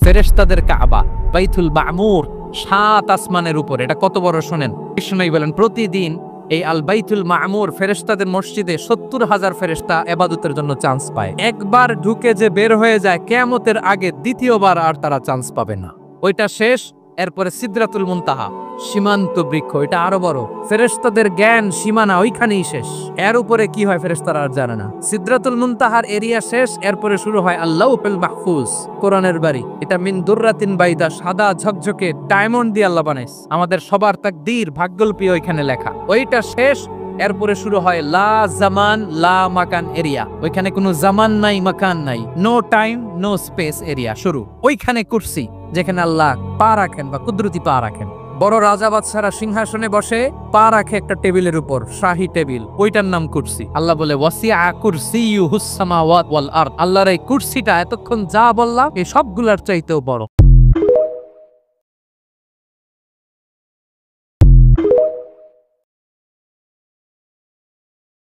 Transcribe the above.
ফেরেশতাদের কাবা বাইতুল মামুর ৭ আসমানের উপর। এটা কত বড় শোনেন। কৃষ্ণই বলেন প্রতিদিন এই আল বাইতুল মামুর ফেরেশতাদের মসজিদে ৭০,০০০ ফেরেশতা ইবাদতের জন্য চান্স পায়। একবার ঢুকে যে বের হয়ে যায় কিয়ামতের আগে দ্বিতীয়বার আর তারা চান্স পাবে না। ওইটা শেষ। এরপরে সিদরাতুল মুনতাহা সীমান্ত বৃক্ষ, এটা আরো বড়। ফেরেশতাদের জ্ঞান সীমানা ওইখানেই শেষ। এর উপরে কি হয় ফেরেশতারা আর জানে না। সিদরাতুল মুনতাহার এরিয়া শেষ, এরপরে শুরু হয় আল্লাহুল মাহফুজ, কোরআনের বাড়ি। এটা মিন দুররাতিন বাইদা, সাদা ঝকঝকে ডায়মন্ড দিয়ে আল্লাহ বানাইছে। আমাদের সবার তাকদীর ভাগ্যলিপি ওইখানে লেখা। ওইটা শেষ, এরপরে শুরু হয় লা জামান লা মাকান এরিয়া। ওইখানে কোনো জামান নাই, মাকান নাই, no time no space area শুরু। ওইখানে কুরসি, যেখানে আল্লাহ পা রাখেন বা কুদরতি পা রাখেন। বড় রাজা বাদশারা সিংহাসনে বসে পা রাখে একটা টেবিলের উপর, শাহী টেবিল, ওইটার নাম কুরসি। আল্লাহ বলে ওয়াসিআ কুরসিয়ুহুস সামাওয়াত ওয়াল আরদ। আল্লাহর এই কুরসিটা এতক্ষণ যা বললাম এই সবগুলার চাইতেও বড়।